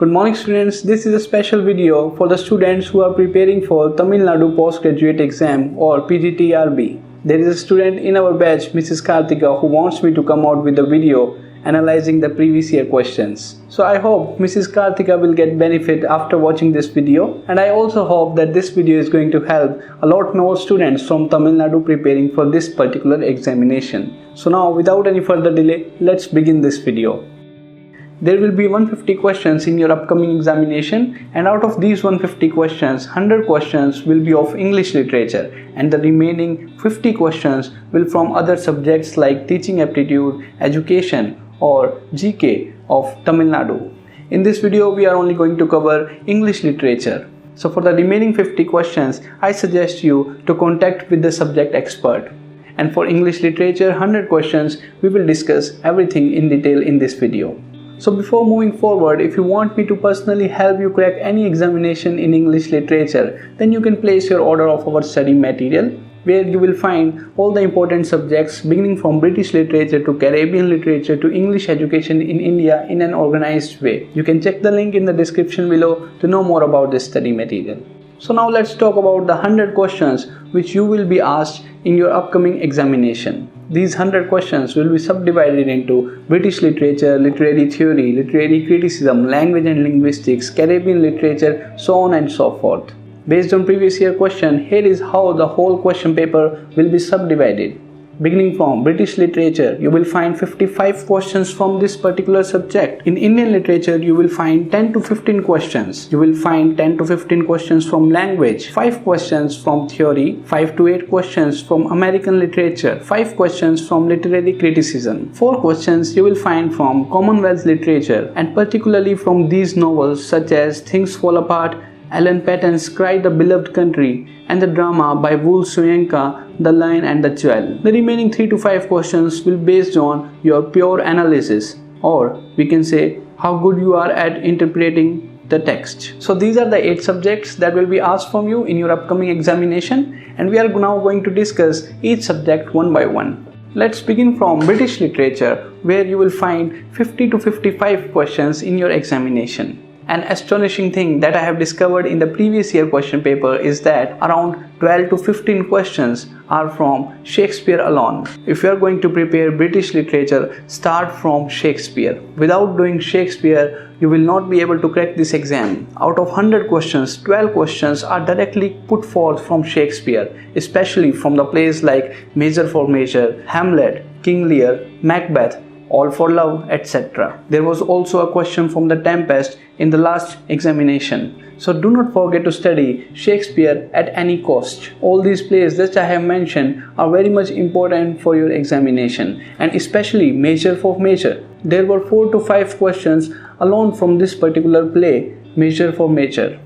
Good morning students, this is a special video for the students who are preparing for Tamil Nadu postgraduate exam or PGTRB. There is a student in our batch, Mrs. Karthika, who wants me to come out with a video analyzing the previous year questions. So I hope Mrs. Karthika will get benefit after watching this video, and I also hope that this video is going to help a lot more students from Tamil Nadu preparing for this particular examination. So now without any further delay, let's begin this video. There will be 150 questions in your upcoming examination, and out of these 150 questions, 100 questions will be of English literature and the remaining 50 questions will from other subjects like teaching aptitude, education or GK of Tamil Nadu. In this video, we are only going to cover English literature. So for the remaining 50 questions, I suggest you to contact with the subject expert. And for English literature 100 questions, we will discuss everything in detail in this video. So before moving forward, if you want me to personally help you crack any examination in English literature, then you can place your order of our study material, where you will find all the important subjects beginning from British literature to Caribbean literature to English education in India in an organized way. You can check the link in the description below to know more about this study material. So now let's talk about the 100 questions which you will be asked in your upcoming examination. These 100 questions will be subdivided into British literature, literary theory, literary criticism, language and linguistics, Caribbean literature, so on and so forth. Based on previous year question, here is how the whole question paper will be subdivided. Beginning from British literature, you will find 55 questions from this particular subject. In Indian literature, you will find 10 to 15 questions. You will find 10 to 15 questions from language, 5 questions from theory, 5 to 8 questions from American literature, 5 questions from literary criticism, 4 questions you will find from Commonwealth literature, and particularly from these novels such as Things Fall Apart, Ellen Patton's Cry the Beloved Country, and the drama by Wool Soyinka, The Lion and the Jewel. The remaining 3 to 5 questions will be based on your pure analysis, or we can say how good you are at interpreting the text. So these are the 8 subjects that will be asked from you in your upcoming examination, and we are now going to discuss each subject one by one. Let's begin from British literature, where you will find 50 to 55 questions in your examination. An astonishing thing that I have discovered in the previous year question paper is that around 12 to 15 questions are from Shakespeare alone. If you are going to prepare British literature, start from Shakespeare. Without doing Shakespeare, you will not be able to crack this exam. Out of 100 questions, 12 questions are directly put forth from Shakespeare, especially from the plays like Measure for Measure, Hamlet, King Lear, Macbeth, All for Love, etc. There was also a question from The Tempest in the last examination. So do not forget to study Shakespeare at any cost. All these plays that I have mentioned are very much important for your examination, and especially Measure for Measure. There were 4 to 5 questions alone from this particular play, Measure for Measure.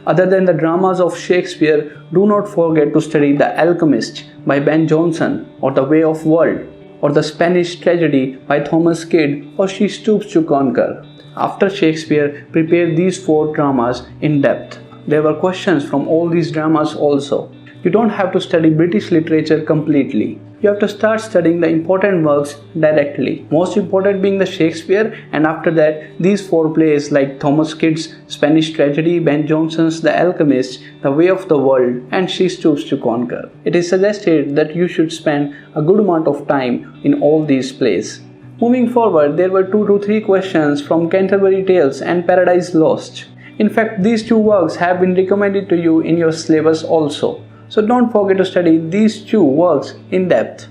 Other than the dramas of Shakespeare, do not forget to study The Alchemist by Ben Jonson, or The Way of World, or The Spanish Tragedy by Thomas Kyd, or She Stoops to Conquer. After Shakespeare, prepare these 4 dramas in depth. There were questions from all these dramas also. You don't have to study British literature completely. You have to start studying the important works directly. Most important being the Shakespeare, and after that these 4 plays like Thomas Kyd's Spanish Tragedy, Ben Jonson's The Alchemist, The Way of the World, and She Stoops to Conquer. It is suggested that you should spend a good amount of time in all these plays. Moving forward, there were 2 to 3 questions from Canterbury Tales and Paradise Lost. In fact, these 2 works have been recommended to you in your syllabus also. So don't forget to study these 2 works in depth.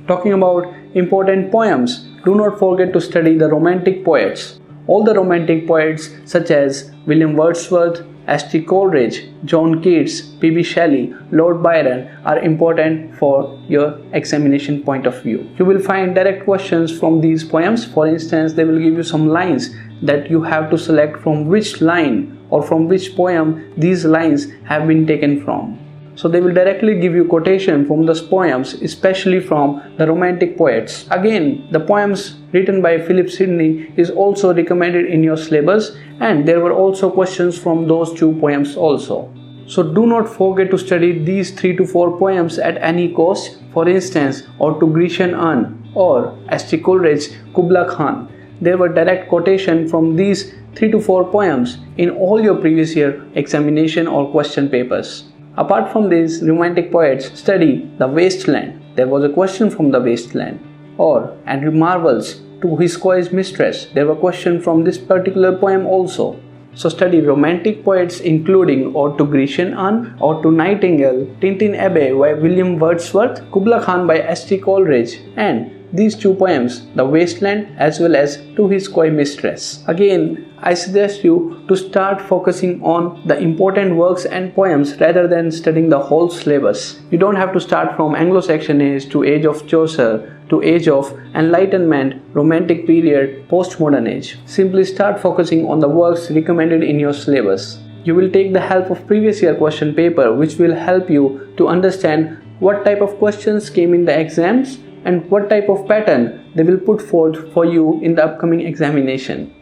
Talking about important poems, do not forget to study the Romantic poets. All the Romantic poets such as William Wordsworth, S.T. Coleridge, John Keats, P.B. Shelley, Lord Byron are important for your examination point of view. You will find direct questions from these poems. For instance, they will give you some lines that you have to select from which line or from which poem these lines have been taken from. So they will directly give you quotation from those poems, especially from the Romantic poets. Again, the poems written by Philip Sidney is also recommended in your syllabus, and there were also questions from those 2 poems also. So do not forget to study these 3 to 4 poems at any cost. For instance, or to Grecian Urn or S.T. Coleridge, Kubla Khan. There were direct quotation from these 3 to 4 poems in all your previous year examination or question papers. Apart from these, romantic poets study the wasteland. There was a question from the wasteland. Or Andrew Marvell's To His Coy's Mistress. There were questions from this particular poem also. So study romantic poets including Ode to Grecian Anne, Ode to Nightingale, Tintin Abbey by William Wordsworth, Kubla Khan by S.T. Coleridge, and these two poems, The Wasteland as well as To His Coy Mistress. Again, I suggest you to start focusing on the important works and poems rather than studying the whole syllabus. You don't have to start from Anglo-Saxon age to age of Chaucer to age of Enlightenment, Romantic period, Postmodern age. Simply start focusing on the works recommended in your syllabus. You will take the help of previous year question paper, which will help you to understand what type of questions came in the exams and what type of pattern they will put forth for you in the upcoming examination.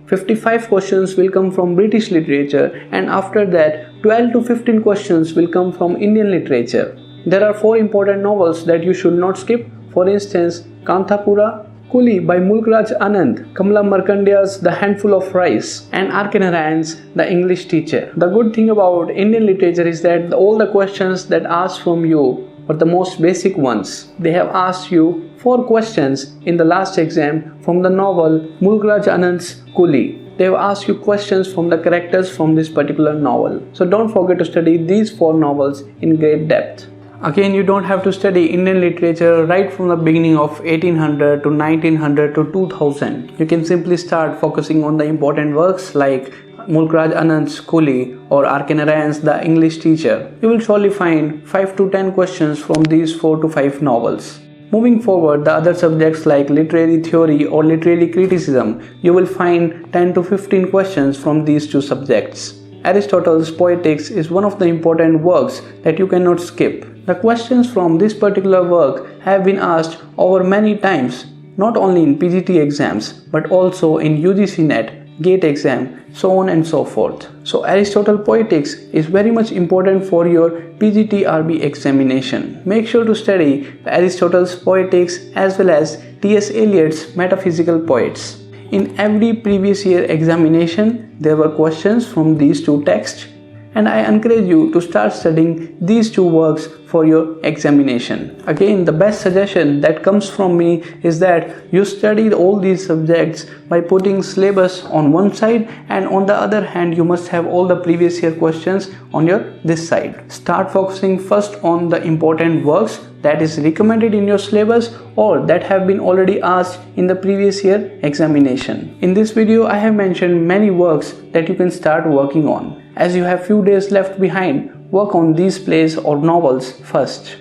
55 questions will come from British literature, and after that 12 to 15 questions will come from Indian literature. There are 4 important novels that you should not skip. For instance, Kanthapura, Coolie by Mulk Raj Anand, Kamala Markandeya's The Handful of Rice, and R.K. Narayan's The English Teacher. The good thing about Indian literature is that all the questions that asked from you were the most basic ones. They have asked you 4 questions in the last exam from the novel Mulk Raj Anand's Coolie. They have asked you questions from the characters from this particular novel. So don't forget to study these 4 novels in great depth. Again, you don't have to study Indian literature right from the beginning of 1800 to 1900 to 2000. You can simply start focusing on the important works like Mulk Raj Anand's Coolie or R.K. Narayan's The English Teacher. You will surely find 5 to 10 questions from these 4 to 5 novels. Moving forward, the other subjects like literary theory or literary criticism, you will find 10 to 15 questions from these 2 subjects. Aristotle's Poetics is one of the important works that you cannot skip. The questions from this particular work have been asked over many times, not only in PGT exams but also in UGC-NET, GATE exam, so on and so forth. So Aristotle Poetics is very much important for your PGTRB examination. Make sure to study Aristotle's Poetics as well as T.S. Eliot's Metaphysical Poets. In every previous year examination, there were questions from these 2 texts, and I encourage you to start studying these 2 works for your examination. Again, the best suggestion that comes from me is that you study all these subjects by putting syllabus on one side, and on the other hand you must have all the previous year questions on this side. Start focusing first on the important works that is recommended in your syllabus or that have been already asked in the previous year examination. In this video, I have mentioned many works that you can start working on. As you have few days left behind, work on these plays or novels first.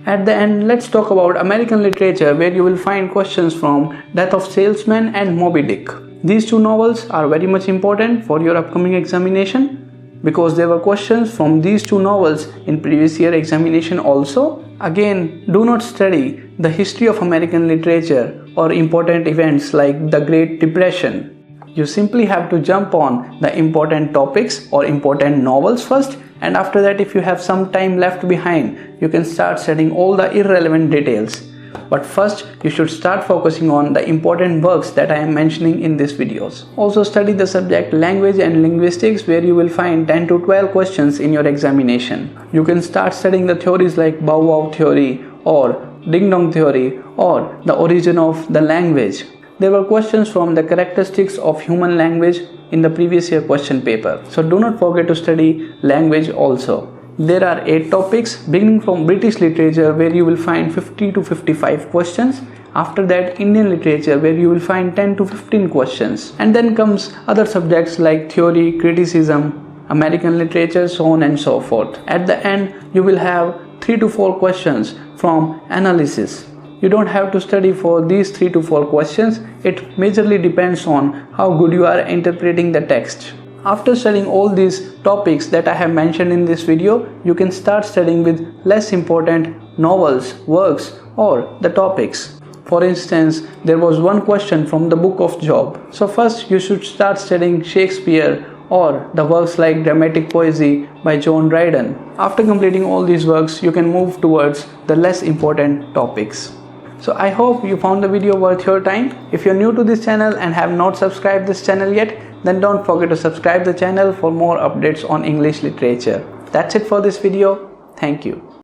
At the end, let's talk about American literature, where you will find questions from Death of Salesman and Moby Dick. These 2 novels are very much important for your upcoming examination because there were questions from these 2 novels in previous year examination also. Again, do not study the history of American literature or important events like the Great Depression. You simply have to jump on the important topics or important novels first, and after that, if you have some time left behind, you can start studying all the irrelevant details. But first, you should start focusing on the important works that I am mentioning in these videos. Also study the subject Language and Linguistics, where you will find 10 to 12 questions in your examination. You can start studying the theories like Bow Wow theory or Ding Dong theory or the origin of the language. There were questions from the characteristics of human language in the previous year question paper. So do not forget to study language also. There are 8 topics beginning from British literature, where you will find 50 to 55 questions. After that, Indian literature, where you will find 10 to 15 questions. And then comes other subjects like theory, criticism, American literature, so on and so forth. At the end, you will have 3 to 4 questions from analysis. You don't have to study for these 3 to 4 questions. It majorly depends on how good you are interpreting the text. After studying all these topics that I have mentioned in this video, you can start studying with less important novels, works, or the topics. For instance, there was one question from the book of Job. So first you should start studying Shakespeare or the works like Dramatic Poesy by John Dryden. After completing all these works, you can move towards the less important topics. So I hope you found the video worth your time. If you're new to this channel and have not subscribed this channel yet, then don't forget to subscribe the channel for more updates on English literature. That's it for this video. Thank you.